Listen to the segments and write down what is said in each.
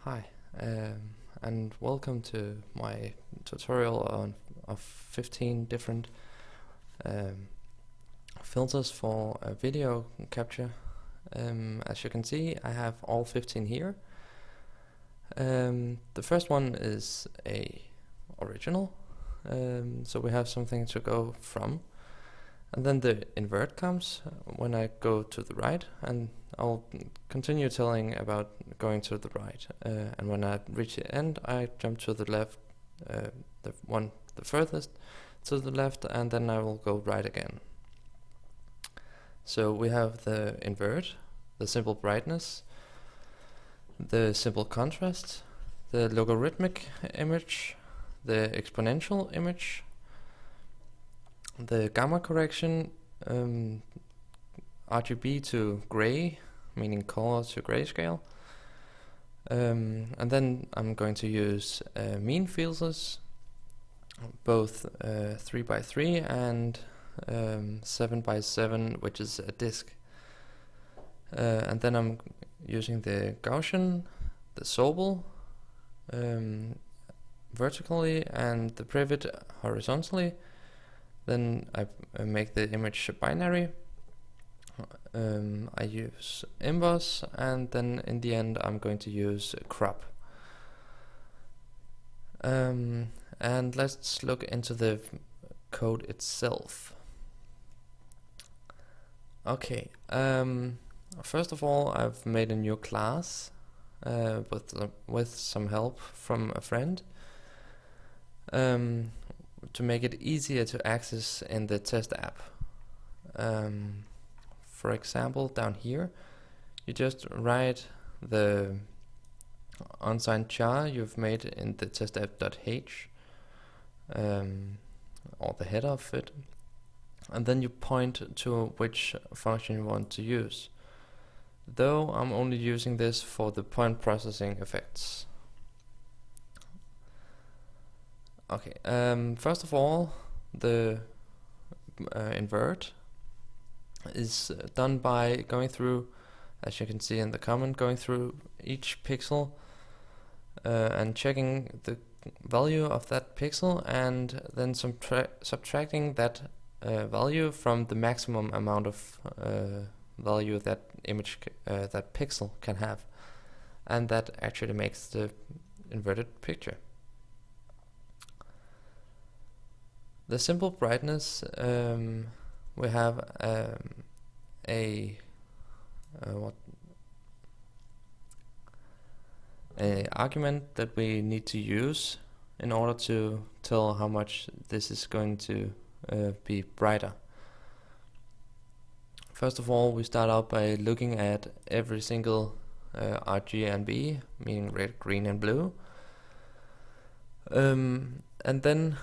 Hi, and welcome to my tutorial of 15 different filters for video capture. As you can see, I have all 15 here. The first one is a original, so we have something to go from. And then the invert comes when I go to the right, and I'll continue telling about going to the right. And when I reach the end, I jump to the left, the furthest to the left, and then I will go right again. So we have the invert, the simple brightness, the simple contrast, the logarithmic image, the exponential image, the gamma correction, RGB to gray, meaning color to grayscale, and then I'm going to use mean filters, both 3x3 and 7x7, which is a disk, and then I'm using the Gaussian, the Sobel vertically, and the Prewitt horizontally. Then I make the image binary. I use emboss, and then in the end I'm going to use crop. And let's look into the code itself. Okay, first of all, I've made a new class with some help from a friend, to make it easier to access in the test app. For example, down here, you just write the unsigned char you've made in the test app.h, or the header of it, and then you point to which function you want to use. Though I'm only using this for the point processing effects. Okay, first of all, the invert is done by going through, as you can see in the comment, going through each pixel and checking the value of that pixel, and then subtracting that value from the maximum amount of value that image that pixel can have, and that actually makes the inverted picture. The simple brightness, we have a argument that we need to use in order to tell how much this is going to be brighter. First of all, we start out by looking at every single RG and B, meaning red, green, and blue, and then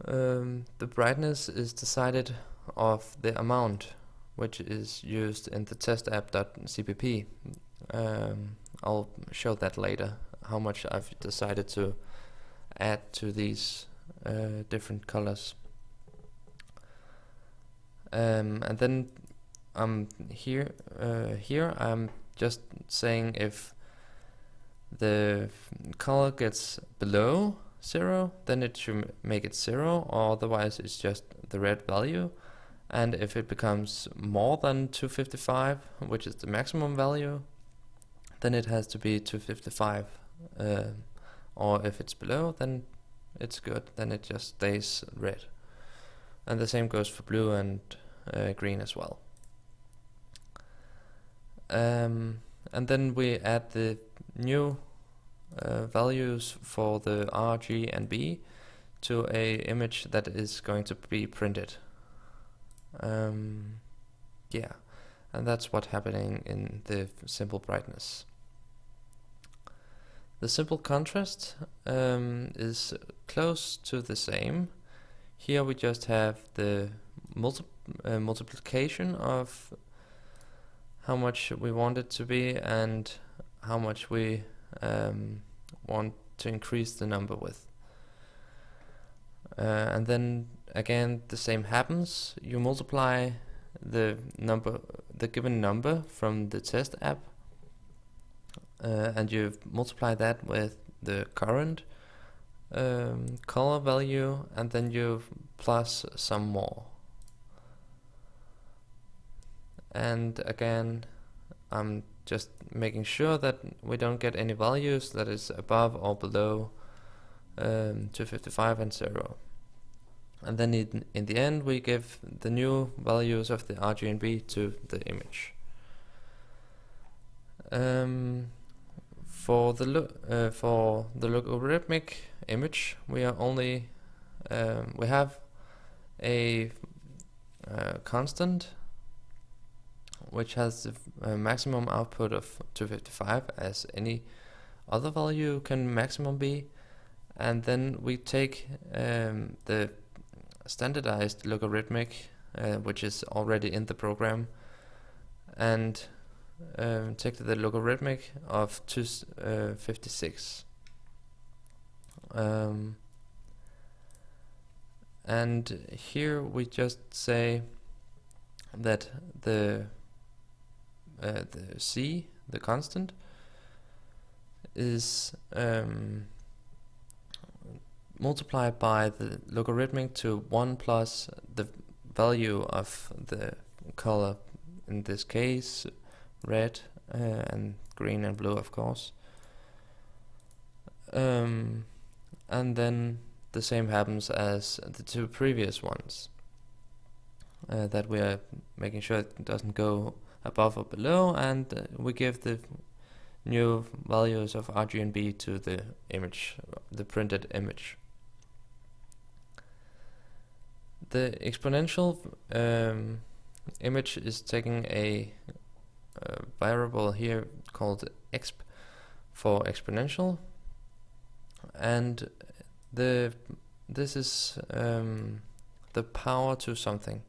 the brightness is decided of the amount which is used in the test app.cpp. I'll show that later, how much I've decided to add to these different colors. And then here I'm just saying if the color gets below 0, then it should make it 0, or otherwise it's just the red value. And if it becomes more than 255, which is the maximum value, then it has to be 255, or if it's below, then it's good, then it just stays red. And the same goes for blue and green as well. And then we add the new values for the R, G, and B to a image that is going to be printed. Yeah, and that's what's happening in the simple brightness. The simple contrast is close to the same. Here we just have the multiplication of how much we want it to be and how much we want to increase the number with. And then again the same happens. You multiply the given number from the test app and you multiply that with the current color value, and then you plus some more. And again, I'm just making sure that we don't get any values that is above or below 255 and 0. And then in the end we give the new values of the RGB to the image. For the logarithmic image, we are only we have a constant which has a maximum output of 255, as any other value can maximum be, and then we take the standardized logarithmic, which is already in the program, and take the logarithmic of 256. And here we just say that the c, the constant, is multiplied by the logarithmic to 1 plus the value of the color, in this case red, and green and blue, of course. And then the same happens as the two previous ones, that we are making sure it doesn't go above or below, and we give the new values of RGB to the image, the printed image. The exponential image is taking a variable here called exp for exponential, and this is the power to something.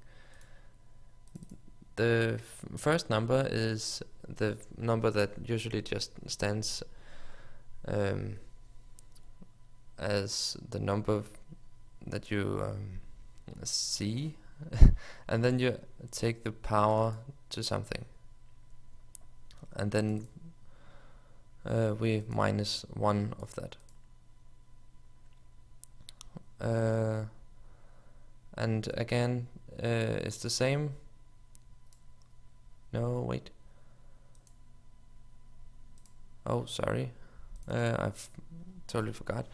The first number is the number that usually just stands as the number that you see, and then you take the power to something, and then we minus 1 of that. And again, it's the same. No, wait. Oh, sorry. I've totally forgot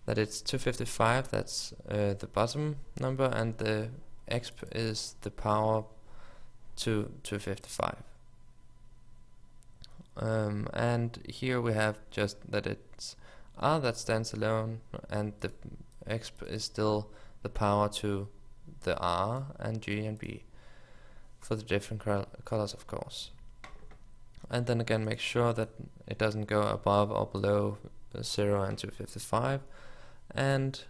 that it's 255. That's the bottom number, and the exp is the power to 255. And here we have just that it's R that stands alone, and the exp is still the power to the R and G and B for the different colors, of course. And then again, make sure that it doesn't go above or below 0 and 255, and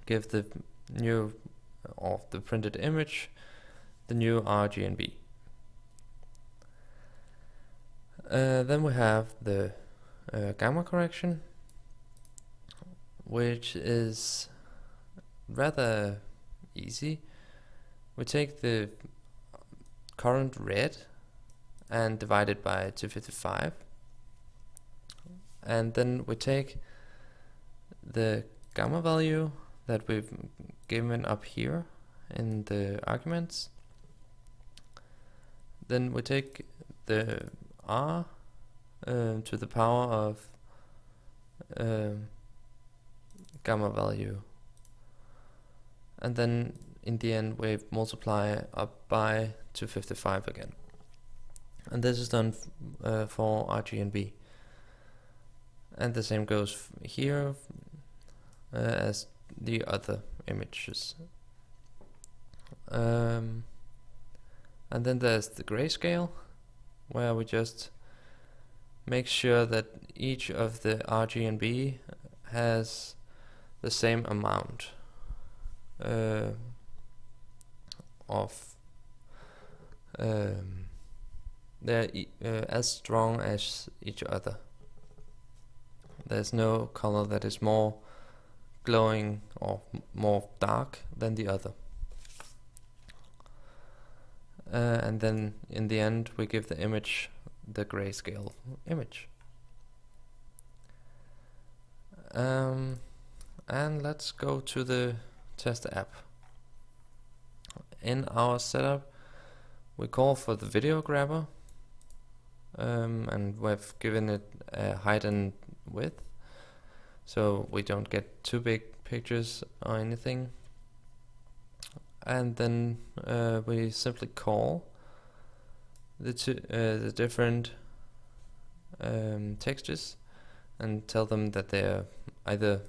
give the new, of the printed image, the new R, G and B. Then we have the gamma correction, which is rather easy. We take the current red and divide it by 255, and then we take the gamma value that we've given up here in the arguments. Then we take the R to the power of gamma value, and then in the end we multiply up by 255 again, and this is done for R, G and B, and the same goes here as the other images. And then there's the grayscale, where we just make sure that each of the R, G and B has the same amount of they're as strong as each other. There's no color that is more glowing or more dark than the other. And then in the end we give the image the grayscale image. And let's go to the test app. In our setup, we call for the video grabber, and we've given it a height and width, so we don't get too big pictures or anything. And then we simply call the different textures and tell them that they're either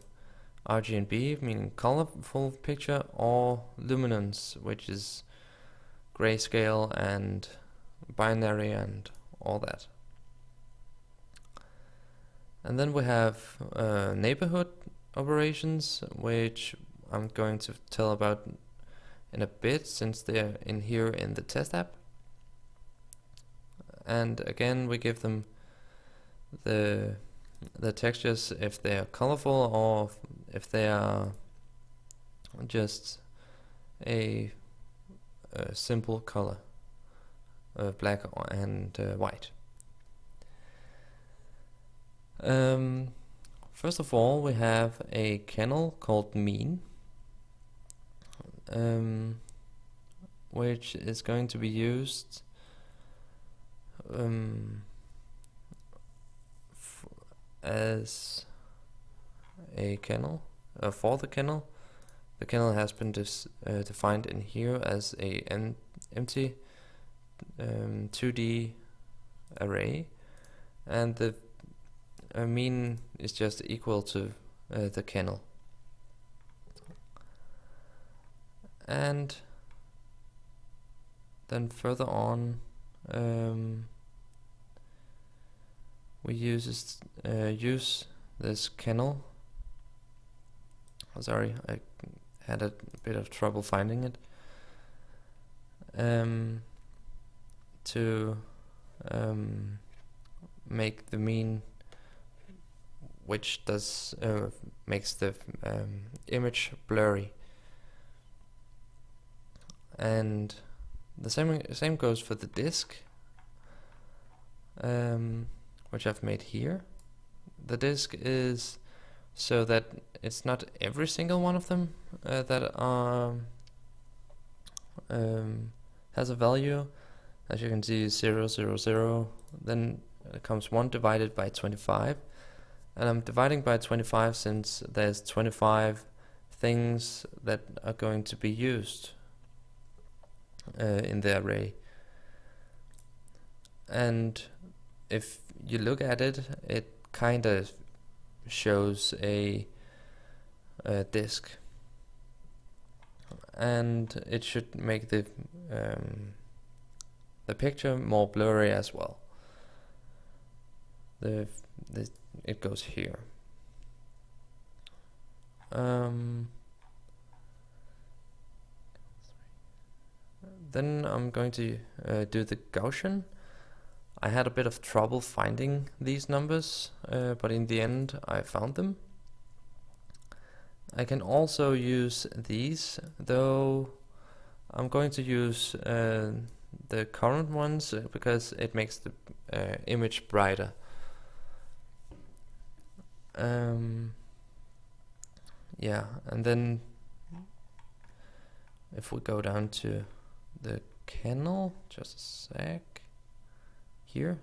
RGB, meaning colorful picture, or luminance, which is grayscale and binary and all that. And then we have neighborhood operations, which I'm going to tell about in a bit, since they're in here in the test app. And again, we give them the textures if they are colorful or if they are just a simple color, black and white. First of all, we have a kennel called mean, which is going to be used as a kennel for the kennel. The kennel has been defined in here as a empty 2D array, and the mean is just equal to the kennel. And then further on, we use this kennel. Sorry, I had a bit of trouble finding it. To make the mean, which does makes the image blurry. And the same goes for the disk, which I've made here. The disk is so that it's not every single one of them that are has a value. As you can see, 0, 0, 0. Then it comes 1 divided by 25, and I'm dividing by 25 since there's 25 things that are going to be used in the array. And if you look at it, it kind of shows a disk, and it should make the picture more blurry as well. It goes here. Then I'm going to do the Gaussian. I had a bit of trouble finding these numbers, but in the end I found them. I can also use these, though I'm going to use the current ones because it makes the image brighter. Yeah, and then if we go down to the kennel, just a sec, here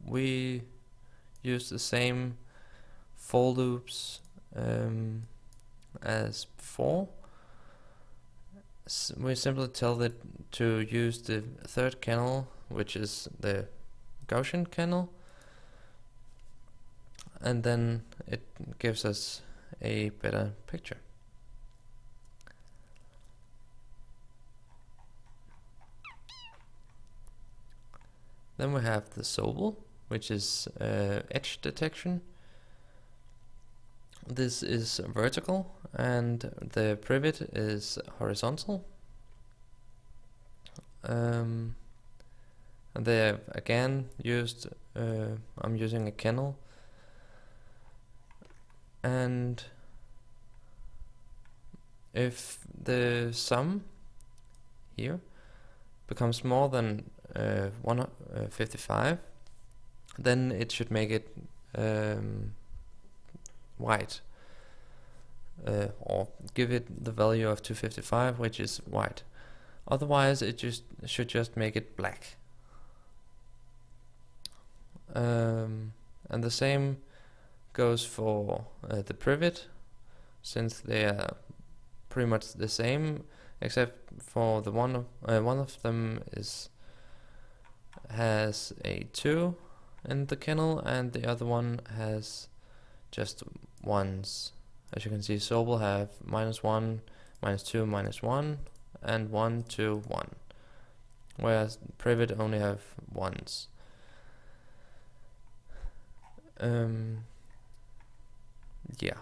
we use the same for loops as before. We simply tell it to use the third kennel, which is the Gaussian kennel, and then it gives us a better picture. Then we have the Sobel, which is edge detection. This is vertical and the Prewitt is horizontal. And they again used, I'm using a kennel. And if the sum here becomes more than 155, then it should make it white, or give it the value of 255, which is white. Otherwise it should just make it black. And the same goes for the Prewitt, since they are pretty much the same, except for the one of them has a 2 in the kennel, and the other one has just 1s. As you can see, Sobel have -1, -2, -1, and 1, 2, 1, whereas Prewitt only have 1s. Yeah,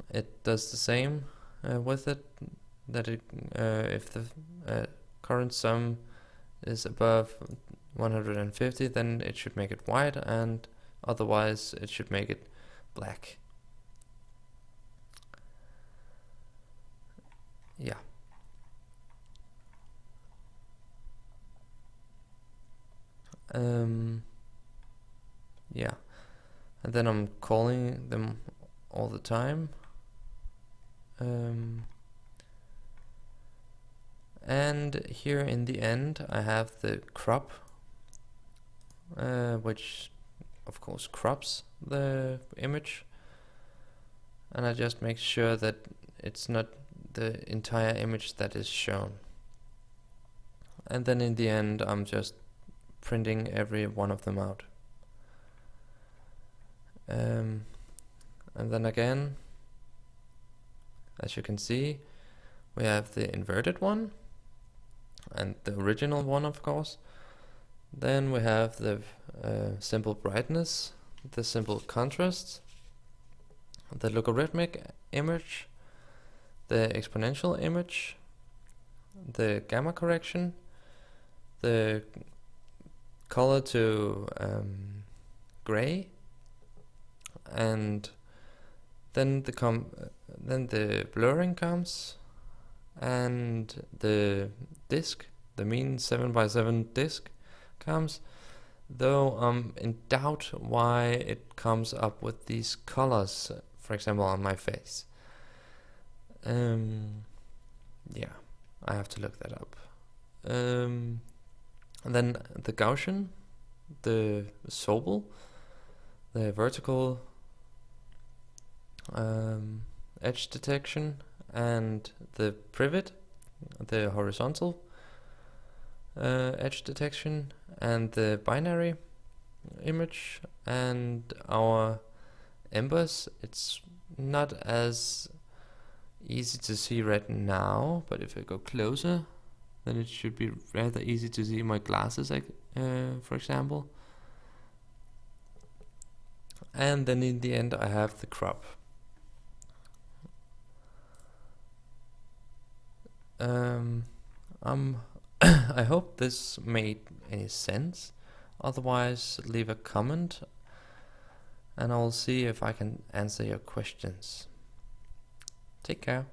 it does the same with it, that it if the current sum is above 150, then it should make it white, and otherwise it should make it black. Yeah. Yeah, and then I'm calling them all the time. And here in the end I have the crop, which of course crops the image, and I just make sure that it's not the entire image that is shown. And then in the end I'm just printing every one of them out. And then again, as you can see, we have the inverted one and the original one, of course. Then we have the simple brightness, the simple contrast, the logarithmic image, the exponential image, the gamma correction, the color to gray, and then the blurring comes, and the disk, the mean 7x7 disk comes, though I'm in doubt why it comes up with these colors, for example on my face. Yeah, I have to look that up. And then the Gaussian, the Sobel, the vertical edge detection, and the Prewitt, the horizontal edge detection, and the binary image, and our emboss. It's not as easy to see right now, but if I go closer, then it should be rather easy to see my glasses, for example. And then in the end I have the crop. I hope this made any sense. Otherwise, leave a comment and I'll see if I can answer your questions. Take care.